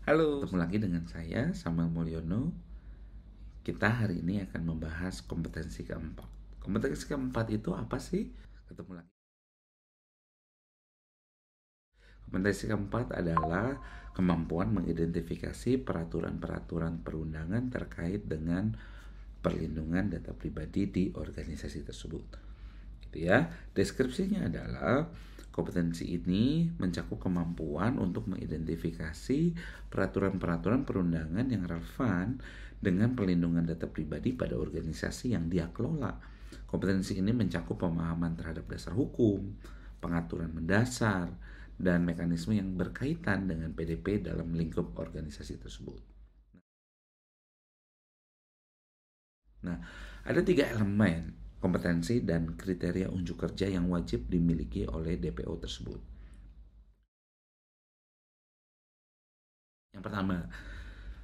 Halo, ketemu lagi dengan saya, Samuel Mulyono. Kita hari ini akan membahas kompetensi keempat. Kompetensi keempat itu apa sih? Ketemu lagi. Kompetensi keempat adalah kemampuan mengidentifikasi peraturan-peraturan perundangan terkait dengan perlindungan data pribadi di organisasi tersebut. Gitu ya. Deskripsinya adalah kompetensi ini mencakup kemampuan untuk mengidentifikasi peraturan-peraturan perundangan yang relevan dengan perlindungan data pribadi pada organisasi yang dia kelola. Kompetensi ini mencakup pemahaman terhadap dasar hukum, pengaturan mendasar, dan mekanisme yang berkaitan dengan PDP dalam lingkup organisasi tersebut. Nah, ada 3 elemen kompetensi dan kriteria unjuk kerja yang wajib dimiliki oleh DPO tersebut. Yang pertama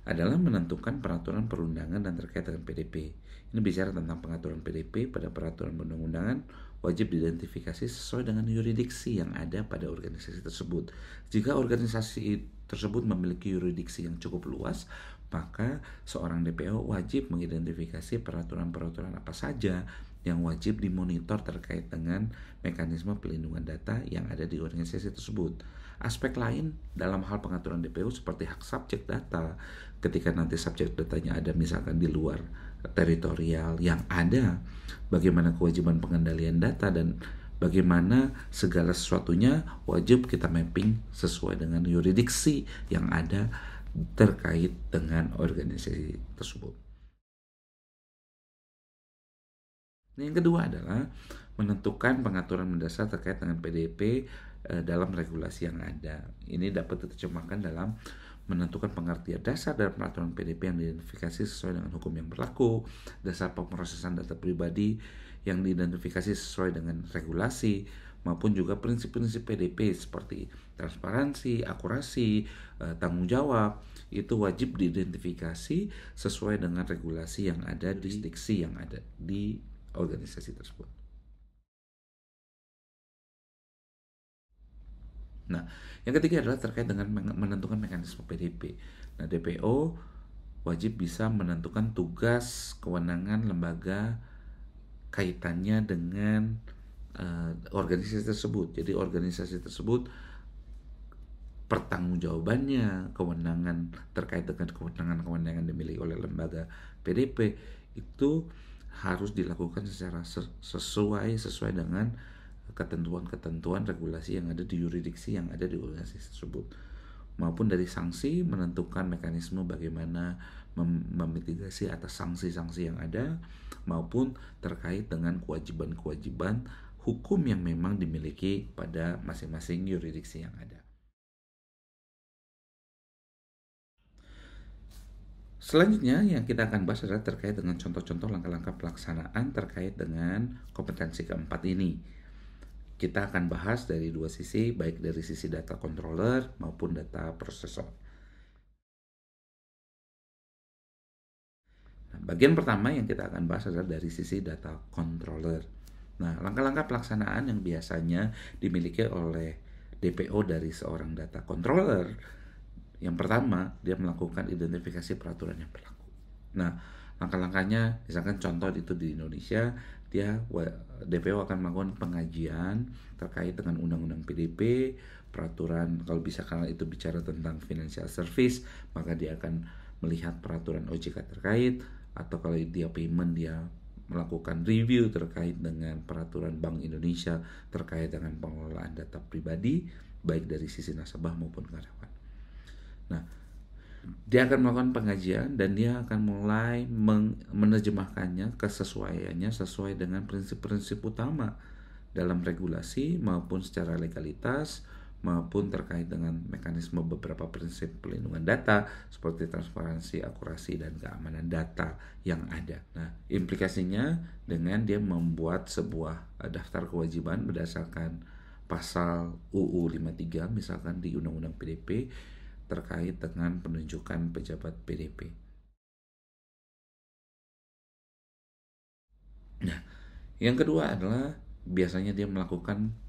adalah menentukan peraturan perundangan dan terkait dengan PDP. Ini bicara tentang pengaturan PDP pada peraturan perundang-undangan wajib diidentifikasi sesuai dengan yurisdiksi yang ada pada organisasi tersebut. Jika organisasi tersebut memiliki yurisdiksi yang cukup luas, maka seorang DPO wajib mengidentifikasi peraturan-peraturan apa saja yang wajib dimonitor terkait dengan mekanisme pelindungan data yang ada di organisasi tersebut. Aspek lain dalam hal pengaturan DPO seperti hak subjek data, ketika nanti subjek datanya ada misalkan di luar teritorial yang ada, bagaimana kewajiban pengendalian data, dan bagaimana segala sesuatunya wajib kita mapping sesuai dengan yurisdiksi yang ada terkait dengan organisasi tersebut. Yang kedua adalah menentukan pengaturan mendasar terkait dengan PDP dalam regulasi yang ada. Ini dapat diterjemahkan dalam menentukan pengertian dasar dalam peraturan PDP yang diidentifikasi sesuai dengan hukum yang berlaku, dasar pemrosesan data pribadi yang diidentifikasi sesuai dengan regulasi, maupun juga prinsip-prinsip PDP seperti transparansi, akurasi, tanggung jawab, itu wajib diidentifikasi sesuai dengan regulasi yang ada, jurisdiksi yang ada di organisasi tersebut. Nah, yang ketiga adalah terkait dengan menentukan mekanisme PDP. Nah, DPO wajib bisa menentukan tugas, kewenangan lembaga kaitannya dengan organisasi tersebut. Jadi organisasi tersebut pertanggungjawabannya, kewenangan terkait dengan kewenangan-kewenangan dimiliki oleh lembaga PDP itu harus dilakukan secara sesuai dengan ketentuan-ketentuan regulasi yang ada di yurisdiksi yang ada di organisasi tersebut, maupun dari sanksi menentukan mekanisme bagaimana memitigasi atas sanksi-sanksi yang ada, maupun terkait dengan kewajiban-kewajiban hukum yang memang dimiliki pada masing-masing yurisdiksi yang ada. Selanjutnya yang kita akan bahas adalah terkait dengan contoh-contoh langkah-langkah pelaksanaan terkait dengan kompetensi keempat ini. Kita akan bahas dari dua sisi, baik dari sisi data controller maupun data processor. Nah, bagian pertama yang kita akan bahas adalah dari sisi data controller. Nah, langkah-langkah pelaksanaan yang biasanya dimiliki oleh DPO dari seorang data controller. Yang pertama, dia melakukan identifikasi peraturan yang berlaku. Nah, langkah-langkahnya, misalkan contoh itu di Indonesia, DPO akan melakukan pengajian terkait dengan undang-undang PDP, peraturan, kalau bisa karena itu bicara tentang financial service, maka dia akan melihat peraturan OJK terkait, atau kalau dia payment, dia melakukan review terkait dengan peraturan Bank Indonesia terkait dengan pengelolaan data pribadi, baik dari sisi nasabah maupun karyawan. Nah, dia akan melakukan pengajian dan dia akan mulai menerjemahkannya, kesesuaiannya sesuai dengan prinsip-prinsip utama dalam regulasi maupun secara legalitas, maupun terkait dengan mekanisme beberapa prinsip pelindungan data seperti transparansi, akurasi, dan keamanan data yang ada. Nah, implikasinya dengan dia membuat sebuah daftar kewajiban berdasarkan pasal UU 53 misalkan di Undang-Undang PDP terkait dengan penunjukan pejabat PDP. Nah, yang kedua adalah biasanya dia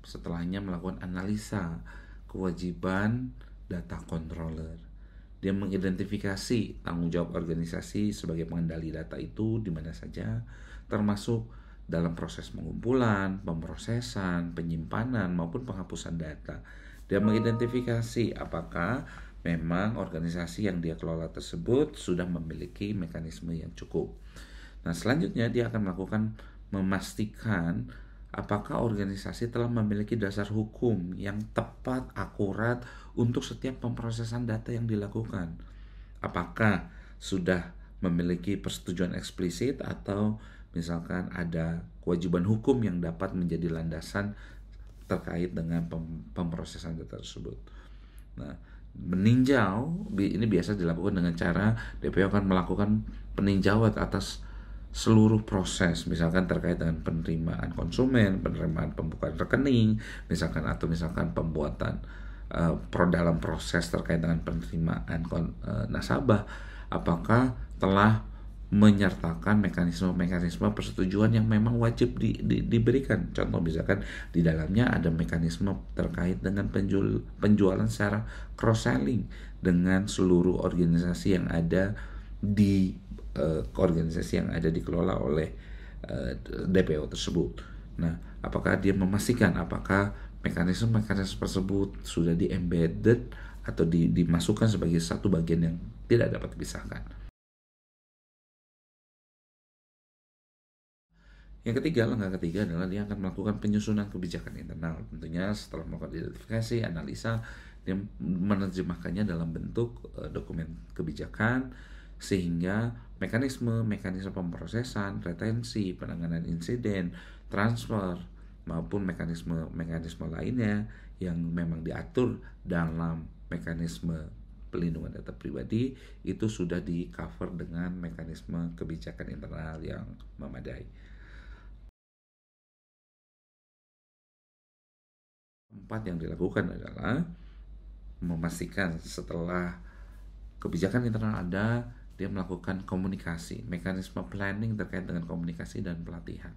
setelahnya melakukan analisa kewajiban data controller. Dia mengidentifikasi tanggung jawab organisasi sebagai pengendali data itu di mana saja, termasuk dalam proses pengumpulan, pemrosesan, penyimpanan, maupun penghapusan data. Dia mengidentifikasi apakah memang organisasi yang dia kelola tersebut sudah memiliki mekanisme yang cukup. Nah, selanjutnya dia akan memastikan apakah organisasi telah memiliki dasar hukum yang tepat, akurat untuk setiap pemrosesan data yang dilakukan. Apakah sudah memiliki persetujuan eksplisit atau misalkan ada kewajiban hukum yang dapat menjadi landasan terkait dengan pemrosesan data tersebut. Nah, meninjau ini biasa dilakukan dengan cara DPO akan melakukan peninjauan atas seluruh proses, misalkan terkait dengan penerimaan konsumen, penerimaan pembukaan rekening, misalkan pembuatan dalam proses terkait dengan penerimaan nasabah, apakah telah menyertakan mekanisme-mekanisme persetujuan yang memang wajib diberikan. Contoh misalkan di dalamnya ada mekanisme terkait dengan penjualan secara cross-selling dengan seluruh organisasi yang ada di dikelola oleh DPO tersebut. Nah, apakah dia memastikan apakah mekanisme-mekanisme tersebut sudah di-embedded atau dimasukkan sebagai satu bagian yang tidak dapat dipisahkan. Langkah ketiga adalah dia akan melakukan penyusunan kebijakan internal. Tentunya setelah melakukan identifikasi, analisa, dia menerjemahkannya dalam bentuk dokumen kebijakan sehingga mekanisme pemrosesan, retensi, penanganan insiden, transfer maupun mekanisme lainnya yang memang diatur dalam mekanisme pelindungan data pribadi itu sudah di-cover dengan mekanisme kebijakan internal yang memadai. Empat yang dilakukan adalah memastikan setelah kebijakan internal ada, dia melakukan komunikasi, mekanisme planning terkait dengan komunikasi dan pelatihan.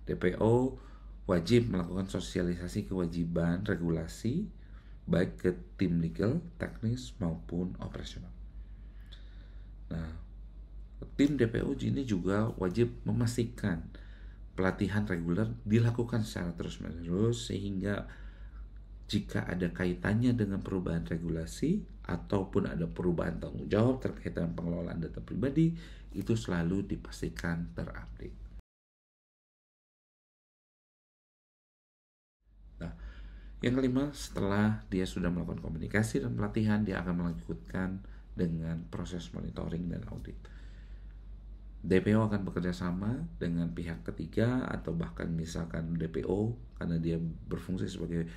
DPO wajib melakukan sosialisasi kewajiban regulasi baik ke tim legal, teknis maupun operasional. Nah, tim DPO ini juga wajib memastikan pelatihan reguler dilakukan secara terus-menerus sehingga jika ada kaitannya dengan perubahan regulasi ataupun ada perubahan tanggung jawab terkait dengan pengelolaan data pribadi, itu selalu dipastikan terupdate. Nah, yang kelima, setelah dia sudah melakukan komunikasi dan pelatihan, dia akan melanjutkan dengan proses monitoring dan audit. DPO akan bekerja sama dengan pihak ketiga atau bahkan misalkan DPO karena dia berfungsi sebagai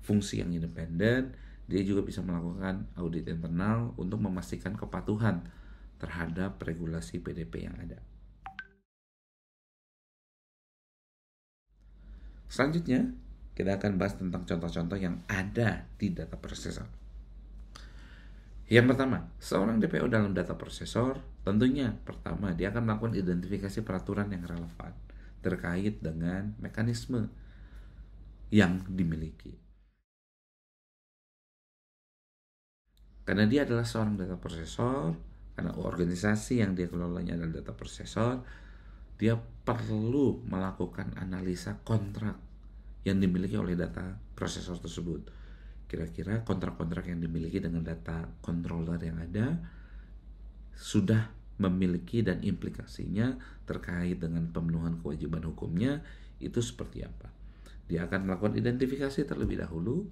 fungsi yang independen, dia juga bisa melakukan audit internal untuk memastikan kepatuhan terhadap regulasi PDP yang ada. Selanjutnya, kita akan bahas tentang contoh-contoh yang ada di data processor. Yang pertama, seorang DPO dalam data processor, tentunya pertama dia akan melakukan identifikasi peraturan yang relevan terkait dengan mekanisme yang dimiliki. Karena dia adalah seorang data processor, karena organisasi yang dia kelolanya adalah data processor, dia perlu melakukan analisa kontrak yang dimiliki oleh data processor tersebut. Kira-kira kontrak-kontrak yang dimiliki dengan data controller yang ada sudah memiliki dan implikasinya terkait dengan pemenuhan kewajiban hukumnya itu seperti apa. Dia akan melakukan identifikasi terlebih dahulu,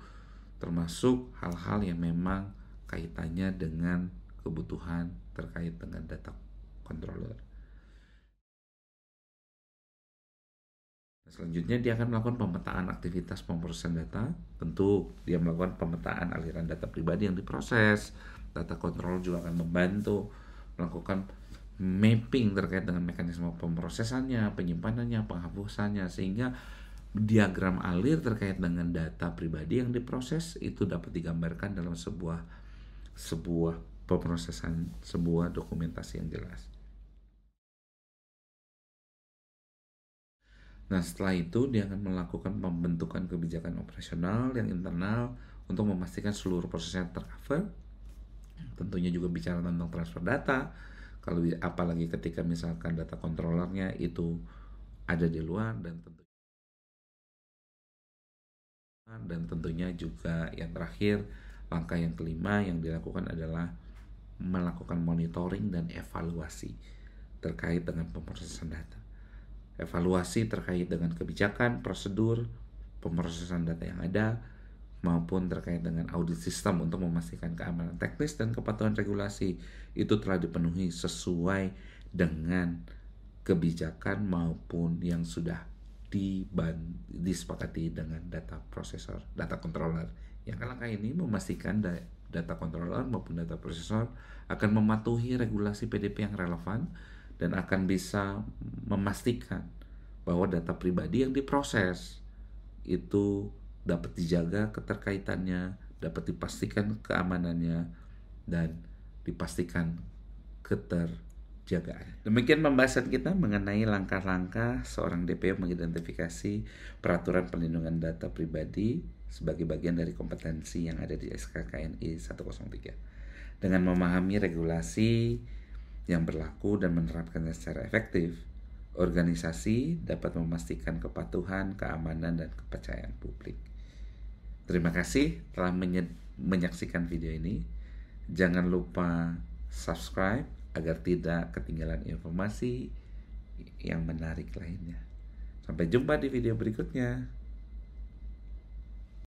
termasuk hal-hal yang memang kaitannya dengan kebutuhan terkait dengan data controller. Selanjutnya dia akan melakukan pemetaan aktivitas pemrosesan data. Tentu dia melakukan pemetaan aliran data pribadi yang diproses. Data controller juga akan membantu melakukan mapping terkait dengan mekanisme pemrosesannya, penyimpanannya, penghapusannya, sehingga diagram alir terkait dengan data pribadi yang diproses itu dapat digambarkan dalam sebuah pemrosesan, sebuah dokumentasi yang jelas. Nah, setelah itu dia akan melakukan pembentukan kebijakan operasional yang internal untuk memastikan seluruh prosesnya tercover. Tentunya juga bicara tentang transfer data, kalau apalagi ketika misalkan data controllernya itu ada di luar, dan tentunya juga yang terakhir, langkah yang kelima yang dilakukan adalah melakukan monitoring dan evaluasi terkait dengan pemrosesan data. Evaluasi terkait dengan kebijakan, prosedur, pemrosesan data yang ada, maupun terkait dengan audit sistem untuk memastikan keamanan teknis dan kepatuhan regulasi itu telah dipenuhi sesuai dengan kebijakan maupun yang sudah disepakati dengan data processor, data controller. Yang langkah ini memastikan data controller maupun data processor akan mematuhi regulasi PDP yang relevan dan akan bisa memastikan bahwa data pribadi yang diproses itu dapat dijaga keterkaitannya, dapat dipastikan keamanannya, dan dipastikan keterjagaan. Demikian pembahasan kita mengenai langkah-langkah seorang DPO mengidentifikasi peraturan perlindungan data pribadi sebagai bagian dari kompetensi yang ada di SKKNI 103. Dengan memahami regulasi yang berlaku dan menerapkannya secara efektif, organisasi dapat memastikan kepatuhan, keamanan, dan kepercayaan publik. Terima kasih telah menyaksikan video ini. Jangan lupa subscribe agar tidak ketinggalan informasi yang menarik lainnya. Sampai jumpa di video berikutnya.